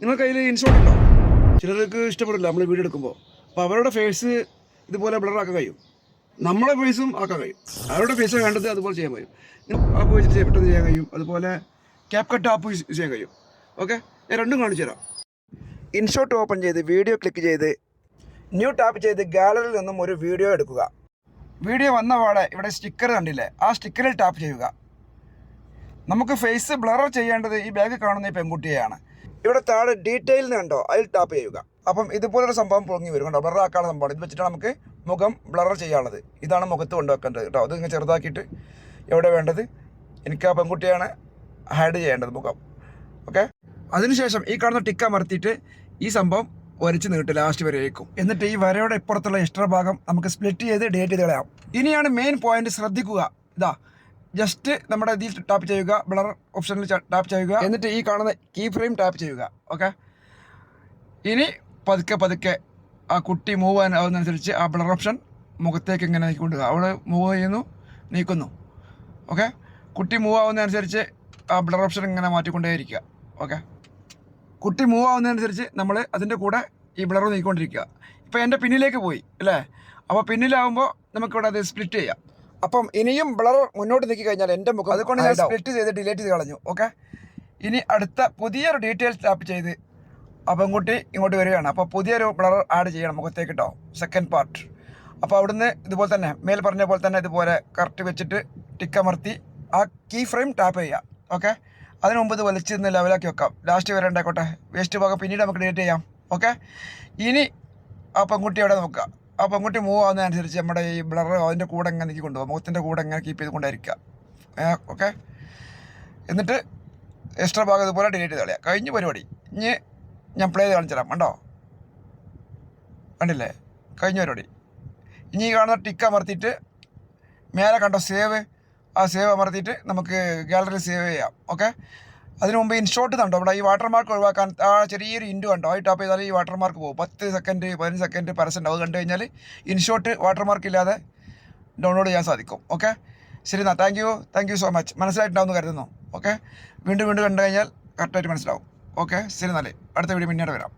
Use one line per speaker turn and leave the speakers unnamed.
നിങ്ങളുടെ കയ്യിൽ ഇൻഷോട്ട് ഉണ്ടോ? ചിലർക്ക് ഇഷ്ടപ്പെടില്ല നമ്മൾ വീഡിയോ എടുക്കുമ്പോൾ. അപ്പോൾ അവരുടെ ഫേസ് ഇതുപോലെ ബ്ലറാക്കാൻ കഴിയും, നമ്മളെ ഫേസും ആക്കാൻ കഴിയും. അവരുടെ ഫേസ് വേണ്ടത് അതുപോലെ ചെയ്യാൻ കഴിയും. ആപ്പ് വെച്ചിട്ട് പെട്ടെന്ന് ചെയ്യാൻ കഴിയും. അതുപോലെ ക്യാപ് കട്ട് ആപ്പ് യൂസ് ചെയ്യാൻ കഴിയും. ഓക്കെ, ഞാൻ രണ്ടും കാണിച്ചു തരാം. ഇൻഷോട്ട് ഓപ്പൺ ചെയ്ത് വീഡിയോ ക്ലിക്ക് ചെയ്ത് ന്യൂ ടാപ്പ് ചെയ്ത് ഗാലറിയിൽ നിന്നും ഒരു വീഡിയോ എടുക്കുക. വീഡിയോ വന്ന പാടെ ഇവിടെ സ്റ്റിക്കർ കണ്ടില്ലേ, ആ സ്റ്റിക്കറിൽ ടാപ്പ് ചെയ്യുക. നമുക്ക് ഫേസ് ബ്ലർ ചെയ്യേണ്ടത് ഈ ബാഗ് കാണുന്ന ഈ പെൺകുട്ടിയെയാണ്. ഇവിടെ താഴെ ഡീറ്റെയിൽസ് കണ്ടോ, അതിൽ ടാപ്പ് ചെയ്യുക. അപ്പം ഇതുപോലൊരു സംഭവം പൊങ്ങി വരും കണ്ടോ, ബ്ലർ ആക്കാനുള്ള സംഭവമാണ്. ഇത് വെച്ചിട്ടാണ് നമുക്ക് മുഖം ബ്ലർ ചെയ്യാനുള്ളത്. ഇതാണ് മുഖത്ത് കൊണ്ടുവെക്കേണ്ടത് കേട്ടോ. അത് ഇങ്ങനെ ചെറുതാക്കിയിട്ട് എവിടെ വേണ്ടത്, എനിക്ക് ആ പെൺകുട്ടിയാണ് ഹൈഡ് ചെയ്യേണ്ടത് മുഖം. ഓക്കെ, അതിനുശേഷം ഈ കാണുന്ന ടിക്ക് അമർത്തിയിട്ട് ഈ സംഭവം വരച്ച് നീട്ട് ലാസ്റ്റ് വരേക്കും. എന്നിട്ട് ഈ വരയുടെ ഇപ്പുറത്തുള്ള എക്സ്ട്രാ ഭാഗം നമുക്ക് സ്പ്ലിറ്റ് ചെയ്ത് ഡിലീറ്റ് ചെയ്ത് കളയാം. ഇനിയാണ് മെയിൻ പോയിന്റ്, ശ്രദ്ധിക്കുക. ഇതാ ജസ്റ്റ് നമ്മുടെ ഇതിൽ ടാപ്പ് ചെയ്യുക, ബ്ലർ ഓപ്ഷനിൽ ടാപ്പ് ചെയ്യുക, എന്നിട്ട് ഈ കാണുന്ന കീ ഫ്രെയിം ടാപ്പ് ചെയ്യുക. ഓക്കെ, ഇനി പതുക്കെ പതുക്കെ ആ കുട്ടി മൂവ് ആവുന്നതനുസരിച്ച് ആ ബ്ലർ ഓപ്ഷൻ മുഖത്തേക്ക് ഇങ്ങനെ നീക്കൊണ്ടുക. അവൾ മൂവ് ചെയ്യുന്നു, നീക്കുന്നു. ഓക്കെ, കുട്ടി മൂവ് ആവുന്നതനുസരിച്ച് ആ ബ്ലർ ഓപ്ഷൻ ഇങ്ങനെ മാറ്റിക്കൊണ്ടേയിരിക്കുക. ഓക്കെ, കുട്ടി മൂവ് ആവുന്നതനുസരിച്ച് നമ്മൾ അതിൻ്റെ കൂടെ ഈ ബ്ലർ നീക്കിക്കൊണ്ടിരിക്കുക. ഇപ്പോൾ എൻ്റെ പിന്നിലേക്ക് പോയി അല്ലേ, അപ്പോൾ പിന്നിലാവുമ്പോൾ നമുക്കിവിടെ അത് സ്പ്ലിറ്റ് ചെയ്യാം. അപ്പം ഇനിയും ബ്ലർ മുന്നോട്ട് നീക്കി കഴിഞ്ഞാൽ എൻ്റെ മുഖം, അതുകൊണ്ട് ഞാൻ സ്പ്ലിറ്റ് ചെയ്ത് ഡിലീറ്റ് ചെയ്ത് കളഞ്ഞു. ഓക്കെ, ഇനി അടുത്ത പുതിയൊരു ഡീറ്റെയിൽസ് ടാപ്പ് ചെയ്ത് ആ പെൺകുട്ടി ഇങ്ങോട്ട് വരികയാണ്. അപ്പോൾ പുതിയൊരു ബ്ലർ ആഡ് ചെയ്യണം മുഖത്തേക്ക് കേട്ടോ, സെക്കൻഡ് പാർട്ട്. അപ്പോൾ അവിടുന്ന് ഇതുപോലെ തന്നെ മേൽ പറഞ്ഞ പോലെ തന്നെ ഇതുപോലെ കറക്റ്റ് വെച്ചിട്ട് ടിക്ക് അമർത്തി ആ കീ ഫ്രെയിം ടാപ്പ് ചെയ്യുക. ഓക്കെ, അതിന് മുമ്പ് ഇത് വലിച്ചിരുന്ന് ലെവലാക്കി വെക്കാം. ലാസ്റ്റ് വരെ ഉണ്ടായിക്കോട്ടെ, വേസ്റ്റ് ഭാഗം പിന്നീട് നമുക്ക് ഡിലീറ്റ് ചെയ്യാം. ഓക്കെ, ഇനി ആ പെൺകുട്ടി അവിടെ നോക്കുക. ആ പെൺകുട്ടി മൂവ് ആവുന്നതനുസരിച്ച് നമ്മുടെ ഈ ബ്ലർ അതിൻ്റെ കൂടെ എങ്ങനെ നീക്കി കൊണ്ടുപോകുക, മുഖത്തിൻ്റെ കൂടെ എങ്ങനെ കീപ്പ് ചെയ്ത് കൊണ്ടായിരിക്കുക. ഓക്കെ, എന്നിട്ട് എക്സ്ട്രാ ഭാഗം ഇതുപോലെ ഡിലീറ്റ് ചെയ്ത് കളയാം. കഴിഞ്ഞ പരിപാടി. ഇനി ഞാൻ പ്ലേ ചെയ്ത് കാണിച്ചു തരാം. കണ്ടോ, കണ്ടില്ലേ, കഴിഞ്ഞ പരിപാടി. ഇനി ഈ കാണുന്ന ടിക്ക് അമർത്തിയിട്ട് മേലെ കണ്ടോ സേവ്, ആ സേവ് അമർത്തിയിട്ട് നമുക്ക് ഗാലറി സേവ് ചെയ്യാം. ഓക്കെ, അതിന് മുമ്പ് ഇൻഷോട്ട് കണ്ടോ, ഇവിടെ ഈ വാട്ടർമാർക്ക് ഒഴിവാക്കാൻ ആ ചെറിയൊരു ഇൻഡു കണ്ടോ, ആ ടാപ്പ് ചെയ്താൽ ഈ വാട്ടർമാർക്ക് പോകും. 10 സെക്കൻഡ് 15 സെക്കൻഡ് പരസ്യം അത് കണ്ടു കഴിഞ്ഞാൽ ഇൻഷോട്ട് വാട്ടർമാർക്ക് ഇല്ലാതെ ഡൗൺലോഡ് ചെയ്യാൻ സാധിക്കും. ഓക്കെ, ശരി എന്നാൽ താങ്ക് യു സോ മച്ച്. മനസ്സിലായിട്ടുണ്ടാവുമെന്ന് കരുതുന്നു. ഓക്കെ, വീണ്ടും കണ്ടു കഴിഞ്ഞാൽ കറക്റ്റായിട്ട് മനസ്സിലാവും. ഓക്കെ, ശരി എന്നാലേ അടുത്ത വീഡിയോ പിന്നീട് വരാം.